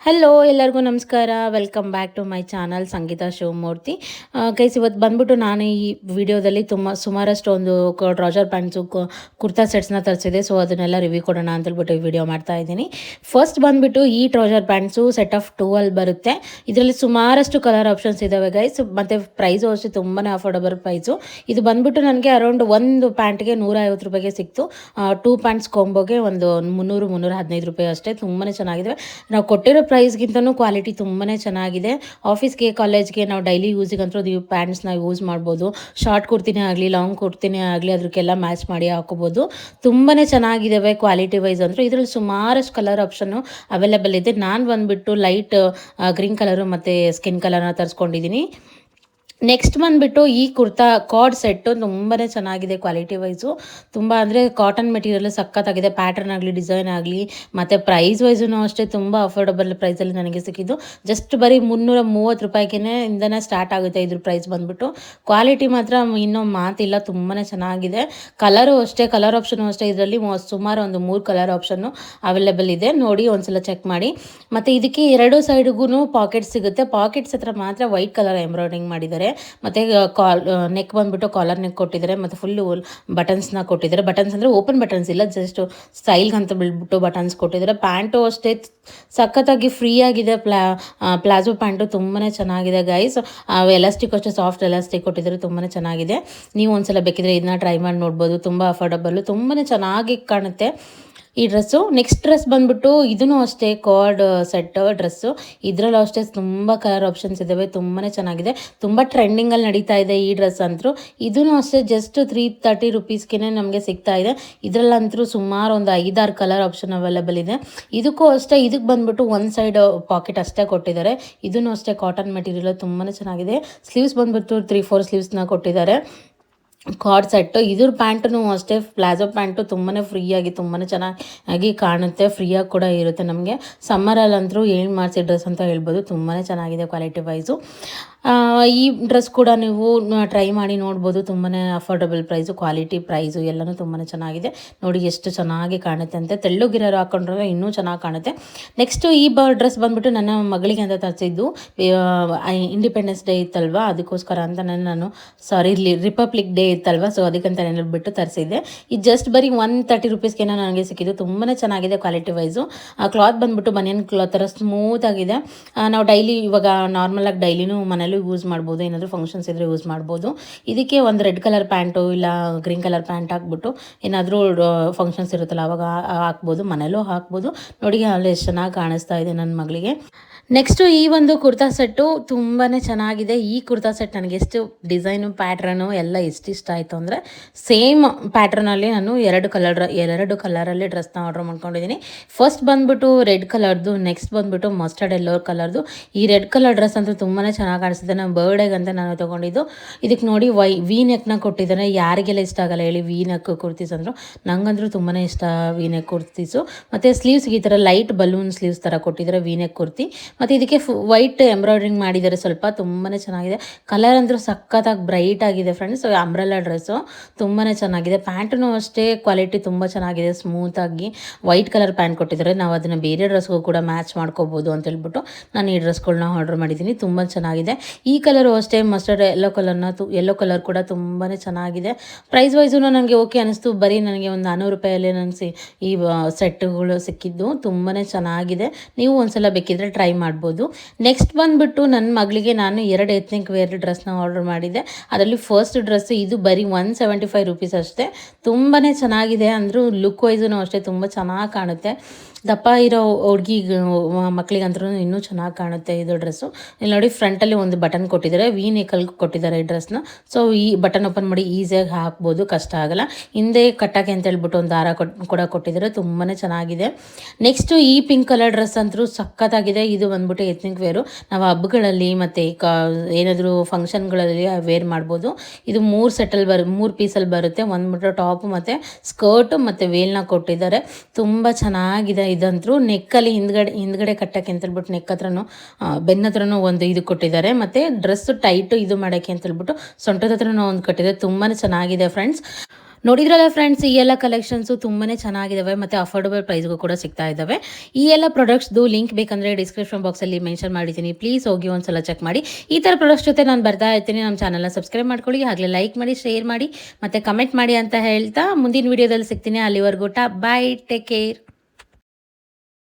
Hello ಎಲ್ಲರಿಗೂ ನಮಸ್ಕಾರ. Welcome back to my channel Sangeetha Shivamurthy. Guys, ಇವತ್ತು ಬಂದ್ಬಿಟ್ಟು ನಾನು ಈ ವಿಡಿಯೋದಲ್ಲಿ ಸುಮಾರಷ್ಟು ಒಂದು ಟ್ರೌಸರ್ ಪ್ಯಾಂಟ್ಸು ಕುರ್ತಾ ಸೆಟ್ಸ್ನ ತರಿಸಿದೆ. ಸೊ ಅದನ್ನೆಲ್ಲ ರಿವ್ಯೂ ಕೊಡೋಣ ಅಂತೇಳ್ಬಿಟ್ಟು ಈ ವಿಡಿಯೋ ಮಾಡ್ತಾ ಇದ್ದೀನಿ. ಫಸ್ಟ್ ಬಂದ್ಬಿಟ್ಟು ಈ ಟ್ರೌಸರ್ ಪ್ಯಾಂಟ್ಸು ಸೆಟ್ ಆಫ್ 2 ಅಲ್ಲಿ ಬರುತ್ತೆ. ಇದರಲ್ಲಿ ಸುಮಾರಷ್ಟು ಕಲರ್ ಆಪ್ಷನ್ಸ್ ಇದ್ದಾವೆ ಗೈಸ್, ಮತ್ತು ಪ್ರೈಸು ಅಷ್ಟೇ ತುಂಬಾ ಅಫೋರ್ಡಬಲ್ ಪ್ರೈಸು. ಇದು ಬಂದ್ಬಿಟ್ಟು ನನಗೆ ಅರೌಂಡ್ ಒಂದು ಪ್ಯಾಂಟ್ಗೆ 150 ರೂಪಾಯಿಗೆ ಸಿಕ್ತು. 2 ಪ್ಯಾಂಟ್ಸ್ ಕಾಂಬೋಗೆ ಒಂದು 300-315 ರೂಪಾಯಿ ಅಷ್ಟೇ. ತುಂಬಾ ಚೆನ್ನಾಗಿದೆ. ನಾವು ಕೊಟ್ಟಿರೋ ಪ್ರೈಸ್ಗಿಂತನೂ ಕ್ವಾಲಿಟಿ ತುಂಬಾ ಚೆನ್ನಾಗಿದೆ. ಆಫೀಸ್ಗೆ, ಕಾಲೇಜ್ಗೆ ನಾವು ಡೈಲಿ ಯೂಸಿಗಂತೂ ಈ ಪ್ಯಾಂಟ್ಸ್ನ ಯೂಸ್ ಮಾಡ್ಬೋದು. ಶಾರ್ಟ್ ಕುರ್ತಿನೇ ಆಗಲಿ, ಲಾಂಗ್ ಕುರ್ತಿನೇ ಆಗಲಿ, ಅದಕ್ಕೆಲ್ಲ ಮ್ಯಾಚ್ ಮಾಡಿ ಹಾಕೋಬೋದು. ತುಂಬಾ ಚೆನ್ನಾಗಿದ್ದಾವೆ ಕ್ವಾಲಿಟಿ ವೈಸ್ ಅಂದರೆ. ಇದರಲ್ಲಿ ಸುಮಾರಷ್ಟು ಕಲರ್ ಆಪ್ಷನ್ನು ಅವೈಲೇಬಲ್ ಇದೆ. ನಾನು ಬಂದುಬಿಟ್ಟು ಲೈಟ್ ಗ್ರೀನ್ ಕಲರು ಮತ್ತು ಸ್ಕಿನ್ ಕಲರ್ನ ತರಿಸ್ಕೊಂಡಿದ್ದೀನಿ. ನೆಕ್ಸ್ಟ್ ಬಂದುಬಿಟ್ಟು ಈ ಕುರ್ತಾ ಕಾರ್ಡ್ ಸೆಟ್ಟು ತುಂಬಾ ಚೆನ್ನಾಗಿದೆ ಕ್ವಾಲಿಟಿ ವೈಸು. ತುಂಬ ಅಂದರೆ ಕಾಟನ್ ಮೆಟೀರಿಯಲ್ ಸಖತ್ತಾಗಿದೆ. ಪ್ಯಾಟರ್ನ್ ಆಗಲಿ, ಡಿಸೈನ್ ಆಗಲಿ, ಮತ್ತು ಪ್ರೈಸ್ ವೈಸೂ ಅಷ್ಟೇ ತುಂಬ ಅಫೋರ್ಡಬಲ್ ಪ್ರೈಸಲ್ಲಿ ನನಗೆ ಸಿಕ್ಕಿದ್ದು. ಜಸ್ಟ್ ಬರೀ 330 ರೂಪಾಯಿಗೆ ಇಂದನೇ ಸ್ಟಾರ್ಟ್ ಆಗುತ್ತೆ ಇದ್ರ ಪ್ರೈಸ್ ಬಂದುಬಿಟ್ಟು. ಕ್ವಾಲಿಟಿ ಮಾತ್ರ ಇನ್ನೂ ಮಾತಿಲ್ಲ, ತುಂಬಾ ಚೆನ್ನಾಗಿದೆ. ಕಲರು ಅಷ್ಟೇ, ಕಲರ್ ಆಪ್ಷನು ಅಷ್ಟೇ. ಇದರಲ್ಲಿ ಸುಮಾರು ಒಂದು 3 ಕಲರ್ ಆಪ್ಷನ್ನು ಅವೈಲೇಬಲ್ ಇದೆ. ನೋಡಿ ಒಂದ್ಸಲ ಚೆಕ್ ಮಾಡಿ. ಮತ್ತು ಇದಕ್ಕೆ 2 ಸೈಡ್ಗೂ ಪಾಕೆಟ್ಸ್ ಸಿಗುತ್ತೆ. ಪಾಕೆಟ್ಸ್ ಹತ್ರ ಮಾತ್ರ ವೈಟ್ ಕಲರ್ ಎಂಬ್ರಾಯ್ಡ್ರಿಂಗ್ ಮಾಡಿದ್ದಾರೆ. ಮತ್ತು ನೆಕ್ ಬಂದುಬಿಟ್ಟು ಕಾಲರ್ ನೆಕ್ ಕೊಟ್ಟಿದ್ದಾರೆ, ಮತ್ತು ಫುಲ್ಲು ಬಟನ್ಸ್ನ ಕೊಟ್ಟಿದ್ದಾರೆ. ಬಟನ್ಸ್ ಅಂದರೆ ಓಪನ್ ಬಟನ್ಸ್ ಇಲ್ಲ, ಜಸ್ಟ್ ಸ್ಟೈಲ್ಗಂತ ಬಿಟ್ಬಿಟ್ಟು ಬಟನ್ಸ್ ಕೊಟ್ಟಿದ್ದಾರೆ. ಪ್ಯಾಂಟು ಅಷ್ಟೇ ಸಖತ್ತಾಗಿ ಫ್ರೀ ಆಗಿದೆ. ಪ್ಲಾಜೋ ಪ್ಯಾಂಟು ತುಂಬಾ ಚೆನ್ನಾಗಿದೆ ಗೈಸ್. ಎಲಾಸ್ಟಿಕ್ ಅಷ್ಟೇ ಸಾಫ್ಟ್ ಎಲಾಸ್ಟಿಕ್ ಕೊಟ್ಟಿದ್ದಾರೆ, ತುಂಬಾ ಚೆನ್ನಾಗಿದೆ. ನೀವು ಒಂದ್ಸಲ ಬೇಕಿದ್ರೆ ಇದನ್ನ ಟ್ರೈ ಮಾಡಿ ನೋಡ್ಬೋದು. ತುಂಬ ಅಫೋರ್ಡಬಲ್ಲು, ತುಂಬಾ ಚೆನ್ನಾಗಿ ಕಾಣುತ್ತೆ ಈ ಡ್ರೆಸ್ಸು. ನೆಕ್ಸ್ಟ್ ಡ್ರೆಸ್ ಬಂದುಬಿಟ್ಟು ಇದೂ ಅಷ್ಟೇ ಕಾರ್ಡ್ ಸೆಟ್ ಡ್ರೆಸ್ಸು. ಇದರಲ್ಲೂ ಅಷ್ಟೇ ತುಂಬ ಕಲರ್ ಆಪ್ಷನ್ಸ್ ಇದ್ದಾವೆ, ತುಂಬಾ ಚೆನ್ನಾಗಿದೆ. ತುಂಬ ಟ್ರೆಂಡಿಂಗಲ್ಲಿ ನಡೀತಾ ಇದೆ ಈ ಡ್ರೆಸ್ ಅಂತೂ. ಇದೂ ಅಷ್ಟೇ ಜಸ್ಟ್ 330 ರೂಪೀಸ್ಗೆ ನಮಗೆ ಸಿಗ್ತಾ ಇದೆ. ಇದರಲ್ಲಂತೂ ಸುಮಾರು ಒಂದು 5-6 ಕಲರ್ ಆಪ್ಷನ್ ಅವೈಲೇಬಲ್ ಇದೆ. ಇದಕ್ಕೂ ಅಷ್ಟೇ, ಇದಕ್ಕೆ ಬಂದುಬಿಟ್ಟು ಒಂದು ಸೈಡ್ ಪಾಕೆಟ್ ಅಷ್ಟೇ ಕೊಟ್ಟಿದ್ದಾರೆ. ಇದೂ ಅಷ್ಟೇ ಕಾಟನ್ ಮೆಟೀರಿಯಲ್ ತುಂಬಾ ಚೆನ್ನಾಗಿದೆ. ಸ್ಲೀವ್ಸ್ ಬಂದುಬಿಟ್ಟು 3-4 ಸ್ಲೀವ್ಸ್ನ ಕೊಟ್ಟಿದ್ದಾರೆ. Card set. ಇದ್ರ ಪ್ಯಾಂಟೂ ಅಷ್ಟೇ ಪ್ಲಾಜೋ ಪ್ಯಾಂಟು ತುಂಬಾ ಫ್ರೀಯಾಗಿ ತುಂಬಾ ಚೆನ್ನಾಗಿ ಕಾಣುತ್ತೆ. ಫ್ರೀಯಾಗಿ ಕೂಡ ಇರುತ್ತೆ. ನಮಗೆ ಸಮ್ಮರಲ್ಲಂತರೂ ಏನು ಮಾಡಿಸಿ ಡ್ರೆಸ್ ಅಂತ ಹೇಳ್ಬೋದು. ತುಂಬಾ ಚೆನ್ನಾಗಿದೆ ಕ್ವಾಲಿಟಿ ವೈಸು. ಈ ಡ್ರೆಸ್ ಕೂಡ ನೀವು ಟ್ರೈ ಮಾಡಿ ನೋಡ್ಬೋದು. ತುಂಬಾ ಅಫೋರ್ಡಬಲ್ ಪ್ರೈಸು, ಕ್ವಾಲಿಟಿ ಪ್ರೈಸು ಎಲ್ಲನೂ ತುಂಬಾ ಚೆನ್ನಾಗಿದೆ. ನೋಡಿ ಎಷ್ಟು ಚೆನ್ನಾಗಿ ಕಾಣುತ್ತೆ ಅಂತ. ತೆಳ್ಳಗಿರೋರು ಹಾಕೊಂಡ್ರೆ ಇನ್ನೂ ಚೆನ್ನಾಗಿ ಕಾಣುತ್ತೆ. ನೆಕ್ಸ್ಟು ಈ ಡ್ರೆಸ್ ಬಂದುಬಿಟ್ಟು ನನ್ನ ಮಗಳಿಗೆ ಅಂತ ತರಿಸಿದ್ದು. ಇಂಡಿಪೆಂಡೆನ್ಸ್ ಡೇ ಇತ್ತಲ್ವ, ಅದಕ್ಕೋಸ್ಕರ ಅಂತ ನಾನು ರಿಪಬ್ಲಿಕ್ ಡೇ ಇತ್ತಲ್ವ, ಸೊ ಅದಕ್ಕಂತ ನೆನಪಿಬಿಟ್ಟು ತರಿಸಿದ್ದೆ. ಇದು ಜಸ್ಟ್ ಬರೀ 130 ರೂಪೀಸ್ಗೆ ನನಗೆ ಸಿಕ್ಕಿದ್ದು. ತುಂಬಾ ಚೆನ್ನಾಗಿದೆ ಕ್ವಾಲಿಟಿ ವೈಸು. ಕ್ಲಾತ್ ಬಂದುಬಿಟ್ಟು ಬನಿಯನ್ ಕ್ಲಾತ್ ಥರ ಸ್ಮೂತ್ ಆಗಿದೆ. ನಾವು ಡೈಲಿ ಇವಾಗ ನಾರ್ಮಲಾಗಿ ಡೈಲಿನೂ ಮನೇಲಿ ಯೂಸ್ ಮಾಡ್ಬೋದು. ಏನಾದರೂ ಫಂಕ್ಷನ್ಸ್ ಇದ್ದರೆ ಯೂಸ್ ಮಾಡ್ಬೋದು. ಇದಕ್ಕೆ ಒಂದು ರೆಡ್ ಕಲರ್ ಪ್ಯಾಂಟು ಇಲ್ಲ ಗ್ರೀನ್ ಕಲರ್ ಪ್ಯಾಂಟ್ ಹಾಕ್ಬಿಟ್ಟು ಏನಾದರೂ ಫಂಕ್ಷನ್ಸ್ ಇರುತ್ತಲ್ಲ ಅವಾಗ ಹಾಕ್ಬೋದು, ಮನೇಲೂ ಹಾಕ್ಬೋದು. ನೋಡಿ ಅಲ್ಲಿ ಎಷ್ಟು ಚೆನ್ನಾಗಿ ಕಾಣಿಸ್ತಾ ಇದೆ ನನ್ನ ಮಗಳಿಗೆ. ನೆಕ್ಸ್ಟು ಈ ಒಂದು ಕುರ್ತಾ ಸೆಟ್ಟು ತುಂಬಾ ಚೆನ್ನಾಗಿದೆ. ಈ ಕುರ್ತಾ ಸೆಟ್ ನನಗೆ ಎಷ್ಟು ಡಿಸೈನು, ಪ್ಯಾಟ್ರನು ಎಲ್ಲ ಎಷ್ಟಿಷ್ಟ ಆಯಿತು ಅಂದರೆ, ಸೇಮ್ ಪ್ಯಾಟ್ರನಲ್ಲಿ ನಾನು 2 ಕಲರಲ್ಲಿ ಡ್ರೆಸ್ನ ಆರ್ಡ್ರ್ ಮಾಡ್ಕೊಂಡಿದ್ದೀನಿ. ಫಸ್ಟ್ ಬಂದುಬಿಟ್ಟು ರೆಡ್ ಕಲರ್ದು, ನೆಕ್ಸ್ಟ್ ಬಂದುಬಿಟ್ಟು ಮಸ್ಟರ್ಡ್ ಎಲ್ಲೋ ಕಲರ್ದು. ಈ ರೆಡ್ ಕಲರ್ ಡ್ರೆಸ್ ಅಂತೂ ತುಂಬಾ ಚೆನ್ನಾಗಿ ಕಾಣಿಸ್ತಿದೆ. ನಾನು ಬರ್ಡೇಗಂತ ನಾನು ತೊಗೊಂಡಿದ್ದು. ಇದಕ್ಕೆ ನೋಡಿ ವಿ ನೆಕ್ನ ಕೊಟ್ಟಿದ್ದಾರೆ. ಯಾರಿಗೆಲ್ಲ ಇಷ್ಟ ಆಗಲ್ಲ ಹೇಳಿ ವಿ ನೆಕ್ ಕುರ್ತೀಸ್ ಅಂದರು. ನಂಗಂದ್ರೂ ತುಂಬಾ ಇಷ್ಟ ವಿ ನೆಕ್ ಕುರ್ತೀಸು. ಮತ್ತು ಸ್ಲೀವ್ಸ್ಗೆ ಈ ಥರ ಲೈಟ್ ಬಲೂನ್ ಸ್ಲೀವ್ಸ್ ಥರ ಕೊಟ್ಟಿದ್ದಾರೆ ವಿ ನೆಕ್ ಕುರ್ತಿ. ಮತ್ತು ಇದಕ್ಕೆ ವೈಟ್ ಎಂಬ್ರಾಯ್ಡ್ರಿಂಗ್ ಮಾಡಿದ್ದಾರೆ ಸ್ವಲ್ಪ. ತುಂಬಾ ಚೆನ್ನಾಗಿದೆ. ಕಲರ್ ಅಂದರೂ ಸಖತ್ತಾಗಿ ಬ್ರೈಟ್ ಆಗಿದೆ ಫ್ರೆಂಡ್ಸ್. ಅಂಬ್ರೆಲಾ ಡ್ರೆಸ್ಸು ತುಂಬಾ ಚೆನ್ನಾಗಿದೆ. ಪ್ಯಾಂಟೂ ಅಷ್ಟೇ ಕ್ವಾಲಿಟಿ ತುಂಬ ಚೆನ್ನಾಗಿದೆ, ಸ್ಮೂತಾಗಿ ವೈಟ್ ಕಲರ್ ಪ್ಯಾಂಟ್ ಕೊಟ್ಟಿದ್ದಾರೆ. ನಾವು ಅದನ್ನು ಬೇರೆ ಡ್ರೆಸ್ಗೂ ಕೂಡ ಮ್ಯಾಚ್ ಮಾಡ್ಕೋಬೋದು ಅಂತ ಹೇಳ್ಬಿಟ್ಟು ನಾನು ಈ ಡ್ರೆಸ್ಗಳನ್ನ ಆರ್ಡ್ರ್ ಮಾಡಿದ್ದೀನಿ. ತುಂಬ ಚೆನ್ನಾಗಿದೆ. ಈ ಕಲರು ಅಷ್ಟೇ ಮಸ್ಟರ್ಡ್ ಯೆಲ್ಲೋ ಕಲರ್ ಕೂಡ ತುಂಬಾ ಚೆನ್ನಾಗಿದೆ. ಪ್ರೈಸ್ ವೈಸೂ ನನಗೆ ಓಕೆ ಅನ್ನಿಸ್ತು. ಬರೀ ನನಗೆ ಒಂದು 400 ರೂಪಾಯಲ್ಲೇ ನನಗೆ ಈ ಸೆಟ್ಟುಗಳು ಸಿಕ್ಕಿದ್ದು. ತುಂಬಾ ಚೆನ್ನಾಗಿದೆ. ನೀವು ಒಂದ್ಸಲ ಬೇಕಿದ್ರೆ ಟ್ರೈ ಮಾಡ್ಬೋದು. ನೆಕ್ಸ್ಟ್ ಬಂದುಬಿಟ್ಟು ನನ್ನ ಮಗಳಿಗೆ ನಾನು 2 ಎತ್ನಿಕ್ ವೇರ್ ಡ್ರೆಸ್ನ ಆರ್ಡರ್ ಮಾಡಿದ್ದೆ. ಅದರಲ್ಲಿ ಫಸ್ಟ್ ಡ್ರೆಸ್ ಇದು ಬರೀ 175 ರೂಪೀಸ್ ಅಷ್ಟೇ. ತುಂಬಾ ಚೆನ್ನಾಗಿದೆ. ಅಂದರೂ ಲುಕ್ ವೈಸೂ ಅಷ್ಟೇ ತುಂಬ ಚೆನ್ನಾಗಿ ಕಾಣುತ್ತೆ. ದಪ್ಪ ಇರೋ ಹುಡುಗಿ ಮಕ್ಕಳಿಗಂತೂ ಇನ್ನೂ ಚೆನ್ನಾಗಿ ಕಾಣುತ್ತೆ ಇದು ಡ್ರೆಸ್ಸು. ಇಲ್ಲಿ ನೋಡಿ ಫ್ರಂಟಲ್ಲಿ ಒಂದು ಬಟನ್ ಕೊಟ್ಟಿದ್ದಾರೆ, ವಿ ನೆಕಲ್ಲಿ ಕೊಟ್ಟಿದ್ದಾರೆ ಈ ಡ್ರೆಸ್ನ. ಸೊ ಈ ಬಟನ್ ಓಪನ್ ಮಾಡಿ ಈಸಿಯಾಗಿ ಹಾಕ್ಬೋದು, ಕಷ್ಟ ಆಗಲ್ಲ. ಹಿಂದೆ ಕಟ್ಟಕ್ಕೆ ಅಂತ ಹೇಳ್ಬಿಟ್ಟು ಒಂದು ದಾರ ಕೂಡ ಕೊಟ್ಟಿದ್ದಾರೆ. ತುಂಬಾ ಚೆನ್ನಾಗಿದೆ. ನೆಕ್ಸ್ಟು ಈ ಪಿಂಕ್ ಕಲರ್ ಡ್ರೆಸ್ ಅಂತೂ ಸಖತ್ತಾಗಿದೆ. ಇದು ಬಂದ್ಬಿಟ್ಟು ಎತ್ನಿಕ್ ವೇರು. ನಾವು ಹಬ್ಬಗಳಲ್ಲಿ ಮತ್ತು ಏನಾದರೂ ಫಂಕ್ಷನ್ಗಳಲ್ಲಿ ವೇರ್ ಮಾಡ್ಬೋದು. ಇದು 3 ಪೀಸಲ್ಲಿ ಬರುತ್ತೆ. ಒಂದ್ಬಿಟ್ಟು ಟಾಪು ಮತ್ತು ಸ್ಕರ್ಟು ಮತ್ತು ವೇಲ್ನ ಕೊಟ್ಟಿದ್ದಾರೆ. ತುಂಬ ಚೆನ್ನಾಗಿದೆ. ಇದಂತೂ ನೆಕ್ಕಲ್ಲಿ ಹಿಂದ್ಗಡೆ ಕಟ್ಟಕ್ಕೆ ಅಂತ ಹೇಳ್ಬಿಟ್ಟು ನೆಕ್ ಹತ್ರನೂ ಬೆನ್ನ ಹತ್ರನೂ ಒಂದು ಇದು ಕೊಟ್ಟಿದ್ದಾರೆ. ಮತ್ತು ಡ್ರೆಸ್ಸು ಟೈಟು ಇದು ಮಾಡೋಕ್ಕೆ ಅಂತ ಹೇಳ್ಬಿಟ್ಟು ಸೊಂಟದ ಹತ್ರನೂ ಒಂದು ಕೊಟ್ಟಿದ್ದಾರೆ. ತುಂಬಾ ಚೆನ್ನಾಗಿದೆ ಫ್ರೆಂಡ್ಸ್. ನೋಡಿದ್ರಲ್ಲ ಫ್ರೆಂಡ್ಸ್, ಈ ಎಲ್ಲ ಕಲೆಕ್ಷನ್ಸು ತುಂಬಾ ಚೆನ್ನಾಗಿದ್ದಾವೆ ಮತ್ತು ಅಫೋರ್ಡಬಲ್ ಪ್ರೈಸ್ಗೂ ಕೂಡ ಸಿಗ್ತಾ ಇದ್ದಾವೆ. ಈ ಎಲ್ಲ ಪ್ರಾಡಕ್ಟ್ಸ್ದು ಲಿಂಕ್ ಬೇಕಂದರೆ ಡಿಸ್ಕ್ರಿಪ್ಷನ್ ಬಾಕ್ಸಲ್ಲಿ ಮೆನ್ಷನ್ ಮಾಡಿದ್ದೀನಿ, ಪ್ಲೀಸ್ ಹೋಗಿ ಒಂದ್ಸಲ ಚೆಕ್ ಮಾಡಿ. ಈ ಥರ ಪ್ರಾಡಕ್ಟ್ಸ್ ಜೊತೆ ನಾನು ಬರ್ತಾ ಇರ್ತೀನಿ. ನಮ್ಮ ಚಾನಲ್ನ ಸಬ್ಸ್ಕ್ರೈಬ್ ಮಾಡ್ಕೊಳ್ಳಿ, ಹಾಗೆ ಲೈಕ್ ಮಾಡಿ, ಶೇರ್ ಮಾಡಿ ಮತ್ತು ಕಮೆಂಟ್ ಮಾಡಿ ಅಂತ ಹೇಳ್ತಾ ಮುಂದಿನ ವೀಡಿಯೋದಲ್ಲಿ ಸಿಗ್ತೀನಿ. ಅಲ್ಲಿವರೆಗೂ ಬಾಯ್, ಟೇಕ್ ಕೇರ್.